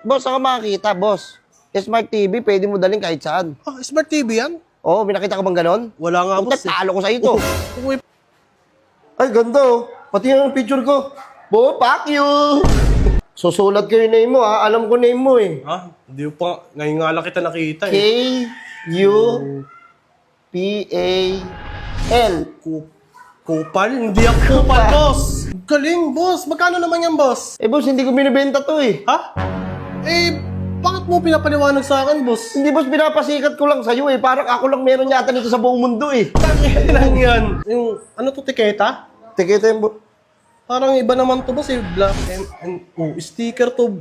Boss, saan ka makakita, boss? Smart TV, pwede mo dalhin kahit saan. Ah, Smart TV yan? Oo, may nakita ka bang ganon? Wala nga, boss. Talo ko sa ito. Uy, Ay, ganda oh. Pati yung picture ko. Bo, fuck you! Susulat ko yung name mo ha. Alam ko name mo eh. ah, hindi ko pa. Ngayon nga lang kita nakita eh. K-U-P-A-L. Kupal? Hindi ako kupal, boss. Galing, boss. Magkano naman yan, boss? Eh, boss, hindi ko binibenta to eh. Ha? Eh, bakit mo pinapaliwanag sa akin, boss? Hindi, boss, pinapasikat ko lang sa'yo eh. Parang ako lang meron yata nito sa buong mundo eh. Tangin lang yan. Yung, ano to, tiketa? Tikita yung Parang iba naman to, boss. Eh, black oh, sticker to.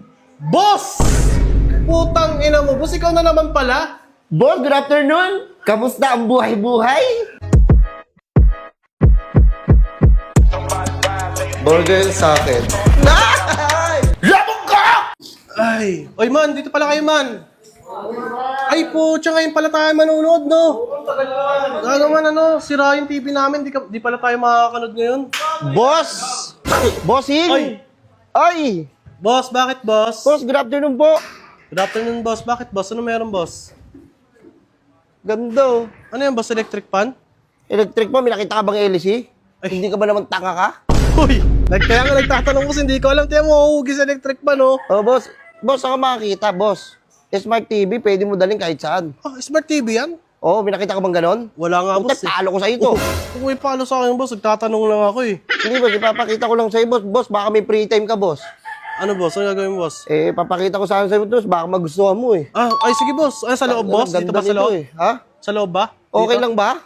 Boss! Putang ina mo, boss. Ikaw na naman pala. Boss, good afternoon! Kamusta ang buhay-buhay? Burger sa akin. Ay! Labog ka! Ay, oy man, dito pala kayo man. Ay po, tsaka ngayon pala tayo manonood, no? Ano man, sira yung TV namin, di pala tayo makakanood ngayon. Boss! Bossing! Ay! Ay! Boss, bakit boss? Boss, good afternoon po. Good afternoon, boss. Bakit boss? Ano meron, boss? Ganda oh. Ano yan, boss? Electric fan? Electric mo, may nakita ka bang LC? Ay. Hindi ka ba naman tanga ka? Uy! Kaya nga nagtatanong ko, hindi ko alam. Tiyan mo, hugis electric fan, no? Oh, boss. Boss, saan ka makakita, boss? Smart TV, pwede mo dalhin kahit saan. Ah, Smart TV yan? Oo, may nakita ka bang ganon? Wala nga, boss. Talo ko sa ito. Kung may palo sa akin, boss, nagtatanong lang ako, eh. Hindi, boss, ipapakita ko lang sa'yo, boss. Boss, baka may free time ka, boss. Ano, boss? Ano gagawin, boss? Eh, papakita ko sana sa'yo, boss. Baka magustuhan mo eh. Ah, ay, sige, boss. Ay, sa loob, boss? Dito ba sa loob? Eh. Ha? Sa loob ba? Okay Dito? lang ba?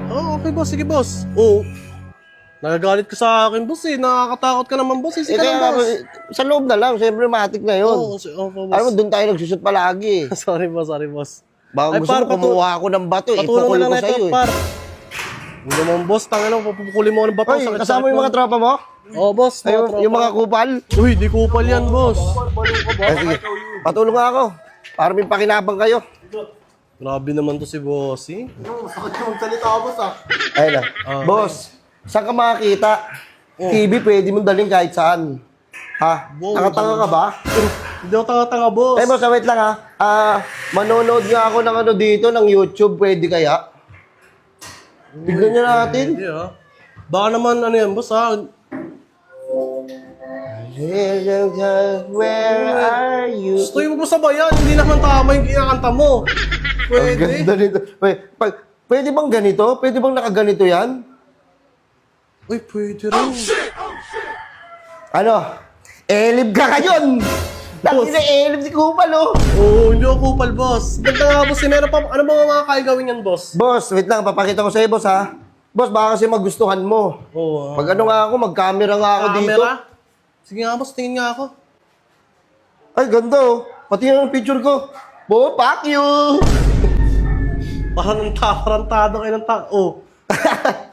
Oo, okay, boss. Sige, boss. Oo. Nagagalit ka sa akin, boss, eh. Nakakatakot ka naman, boss. Sige ka lang, boss. Sa loob na lang. Siyempre, matik na yun. Oo, boss. Alam mo, doon tayo nagsusut palagi eh. Sorry, boss. Sorry, boss. Baka Ay, gusto mo kumuha ako ng bato eh. Patulong Ipukul na lang ko na sa'yo ito, eh. par. Hindi naman, boss. Tanga lang, papupukulin mo ako ng bato. Hoy, Sakit-sakit kasama yung mo. mga tropa mo? Oo, boss. Ay, yung mga kupal? Uy, di kupal yan, boss. Ay, sige. Patulong nga ako. Para may pakinabang kayo. Grabe naman to si boss, eh. Sakit ka magsalita ka, boss, ah. Ayun na. Boss, saan ka makakita? TV pwede mong dalhin kahit saan. Ha? Wow, Tanga-tanga ka ba? Hindi ako tanga-tanga, boss. Eh, boss, wait lang ha. Manonood nga ako ng ano dito, ng YouTube. Pwede kaya? Tignan nyo natin. Hindi, ah. Baka naman, ano yan, boss, ha? Where are you? Gusto mo sabayan, hindi naman tama yung kinakanta mo. Ang Pwede. ganda nito. Pwede bang ganito? Pwede bang nakaganito yan? Uy, pwede rin. Ano? Elib ka ngayon! Dami na elib si Kupal, oh! Oo, hindi ako kupal, boss. Ganda nga, boss. Meron pa, ano ba mga kaya gawin yan, boss? Boss, wait lang. Papakita ko sa'yo, boss, ha? Boss, baka kasi magustuhan mo. Oo. Pag ano nga ako, mag-camera nga ako dito. Camera? Sige nga, boss. Tingin nga ako. Ay, ganda, oh. Pati yung picture ko. Bo, fuck you! Parang tarantado kayo ng Oh.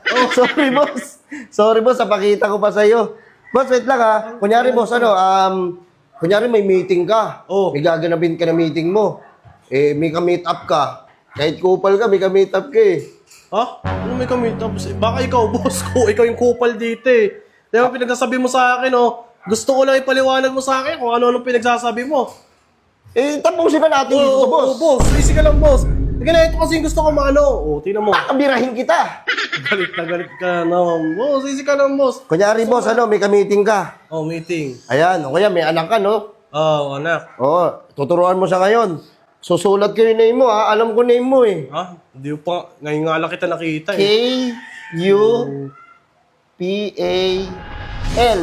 Oh, sorry, boss. Sorry, boss. Napakita ko pa sa'yo. Boss, wait lang, ha? Kunyari, boss, kunyari may meeting ka. Oh. May gaganapin ka na meeting mo. Eh, may ka-meet up ka. Kahit kupal ka, may ka-meet up ka eh. Ha? Ano may kamit? Baka ikaw, boss ko. Ikaw yung kupal dito eh. Di ba pinagsasabi mo sa akin, oh. Gusto ko lang ipaliwanag mo sa akin kung ano-ano pinagsasabi mo. Eh, tapusin na natin dito, boss. Oo, boss. Easy ka lang, boss. Sige na, ito kasi yung gusto ko maano. Oh, tingnan mo. Kakabirahin kita. Galit ka na naman, boss. Easy ka lang, boss. Kunyari, boss, may ka-meeting ka. Oh, meeting. Ayan, o kaya may anak ka, no? Oh, anak. Oo, tuturuan mo siya ngayon. Susulat ko yung name mo, ha? Alam ko name mo, eh. Ha? Hindi ko pa. Ngayon nga lang kita nakita eh. K-U-P-A-L.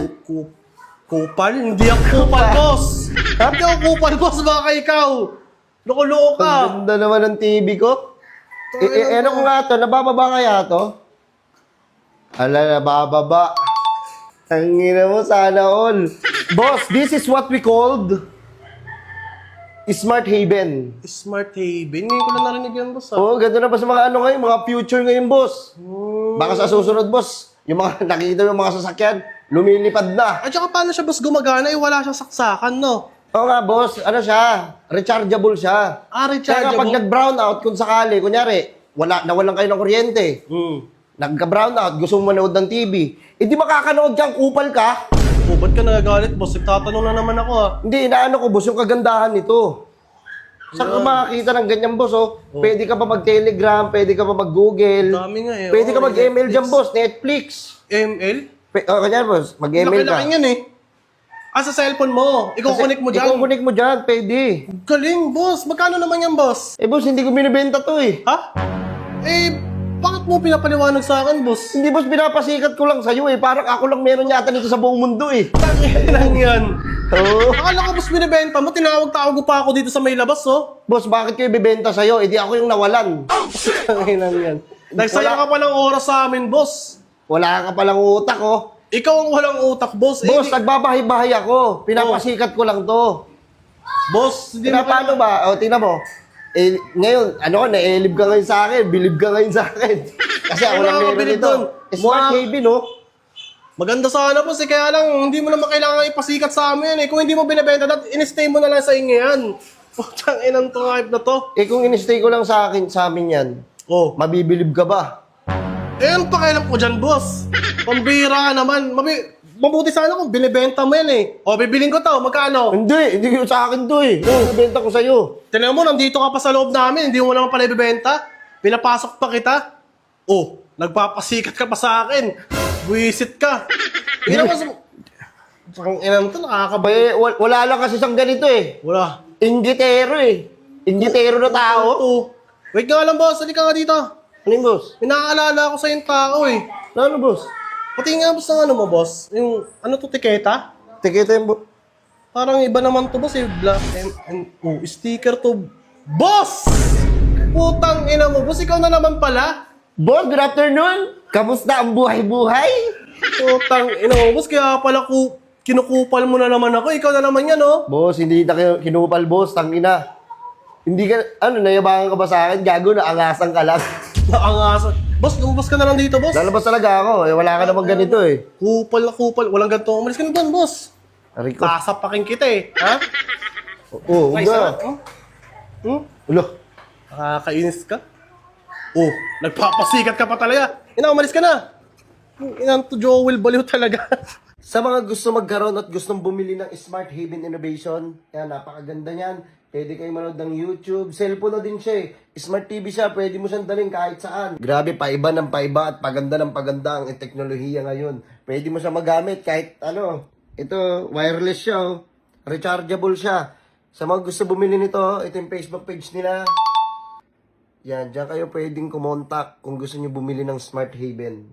Kupal? Hindi ako kupal, boss. Hindi ako kupal, boss. Baka ikaw. Loko-loko ka. Ang ganda naman ng TV ko. Ano ko nga to? Nabababa kaya to? Ala, nabababa. Tangina mo, sana all. Boss, this is what we called Smart Haven. Smart Haven? Ngayon ko lang narinig yan, boss. Oo, ganda na pa sa mga ano ngayon, mga future ngayon, boss. Baka sa susunod, boss, yung mga nakikita mo yung mga sasakyan, lumilipad na. At saka paano siya, boss, gumagana? Eh, wala siyang saksakan, no? Oo nga, boss, ano siya, rechargeable siya. Ah, Kaya rechargeable? kapag nag-brown out, kung sakali, kunyari, nawalan kayo ng kuryente, nagka-brown out, gusto mo manood ng TV, eh di makakanood kang kupal ka, Oh, ba't ka nagagalit, boss? Nagtatanong na naman ako, ah. Hindi, inaano ko, boss, yung kagandahan nito. Saan ka makakita ng ganyan, boss, oh? Pwede ka pa mag-Telegram, pwede ka pa mag-Google. Dami nga, eh. Pwede ka Oh, mag-ML dyan, boss, Netflix. ML? Kanyan, boss, mag-ML ka. Laki-laki yan, eh. Sa cellphone mo. Iko-connect mo dyan. I-connect mo dyan, pwede. Galing, boss. Magkano naman yan, boss? Boss, hindi ko binibenta to, eh. Ha? Bakit mo pinapaliwanag sa akin, boss? Hindi, boss, pinapasikat ko lang sa'yo, eh. Parang ako lang meron yata nito sa buong mundo, eh. Lang yan. Oo. Akala ko, boss, binibenta mo. Tinawag-tawag pa ako dito sa may labas, oh. Boss, bakit ko ibibenta sa'yo? Eh, di ako yung nawalan. Lang yan. Nagsayang ka pa ng oras sa amin, boss. Wala ka palang utak, oh. Ikaw ang walang utak, boss. Boss, nagbabahay-bahay ako. Pinapasikat ko lang to. Boss, hindi Tingnan paano ba? O, tingnan mo. Ngayon, naelib ka ngayon sa akin. Bilib ka ngayon sa akin. Kasi ako lang meron bilib ito. dun? Smart KB, no? Maganda sana, boss. Kaya lang, hindi mo naman kailangan ipasikat sa amin. Kung hindi mo binibenta, in-stay mo na lang sa inyo yan. Putang inang to hype na to. Kung in-stay ko lang sa amin yan, Oh. mabibilib ka ba? Ano pakialam ko dyan, boss? Pambira ka naman. Mabuti sana kung binibenta mo yan, eh. O, bibiling ko to. Magkano? Hindi ko sa akin to, eh. Nabenta ko sa'yo. Tignan mo, nandito ka pa sa loob namin. Hindi mo naman pala ibibenta. Pinapasok pa kita. Oh, nagpapasikat ka pa sa akin. Buwisit ka. Tignan mo sa... Ang inang to, nakakabay. Wala lang kasi siyang ganito, eh. Wala. Inggitero, eh. Inggitero na tao. Oh. Wait nga lang, boss. Halika nga dito. Ano yung boss? Inaalala ko sa yung tao, eh. Ano, boss? Pati nga, boss, ng ano mo, boss? Yung, ano to, tiketa? Tikita yung boss. Parang iba naman to, boss, eh. Black sticker to. Boss! Putang ina mo, boss. Ikaw na naman pala. Boss, good afternoon. Kamusta ang buhay-buhay? Putang ina mo, boss. Kaya pala kinukupal mo na naman ako. Ikaw na naman yan, oh. Boss, hindi kita kinupal, boss. Tangina. Hindi ka, nayabangan ka ba sa akin? Gago, naangasan ka lang. Naangasan. Boss, lumabas ka na lang dito, boss. Lalabas talaga ako. Wala ka namang ganito, eh. Kupal na kupal. Walang ganito. Umalis ka na doon, boss. Ariko. Sasapakin kita, eh. Ha? Oo, Ay, nga. sarap. Ulo. Nakakainis ka? Oh, nagpapasikat ka pa talaga. Umalis ka na. Inang to Joel, baliw talaga. Sa mga gusto magkaroon at gustong bumili ng Smart Haven Innovation, yan, napakaganda niyan. Pwede kayo manood ng YouTube. Cellphone na din siya, eh. Smart TV siya, pwede mo siyang dalhin kahit saan. Grabe, paiba ng paiba at paganda ng paganda ang teknolohiya ngayon. Pwede mo siya magamit kahit ito, wireless siya, oh. Rechargeable siya. Sa mga gusto bumili nito, ito yung Facebook page nila. Yan, dyan kayo pwedeng kumontak kung gusto nyo bumili ng Smart Haven.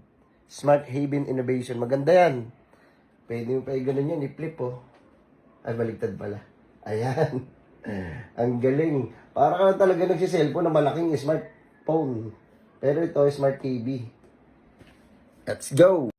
Smart Haven Innovation. Maganda yan. Pwede mo pa i-ganon yan, i-flip, oh. Ay, baligtad pala. Ayan. Ang galing. Para ka na talaga nagsiselfone na malaking smartphone. Pero ito, Smart TV. Let's go!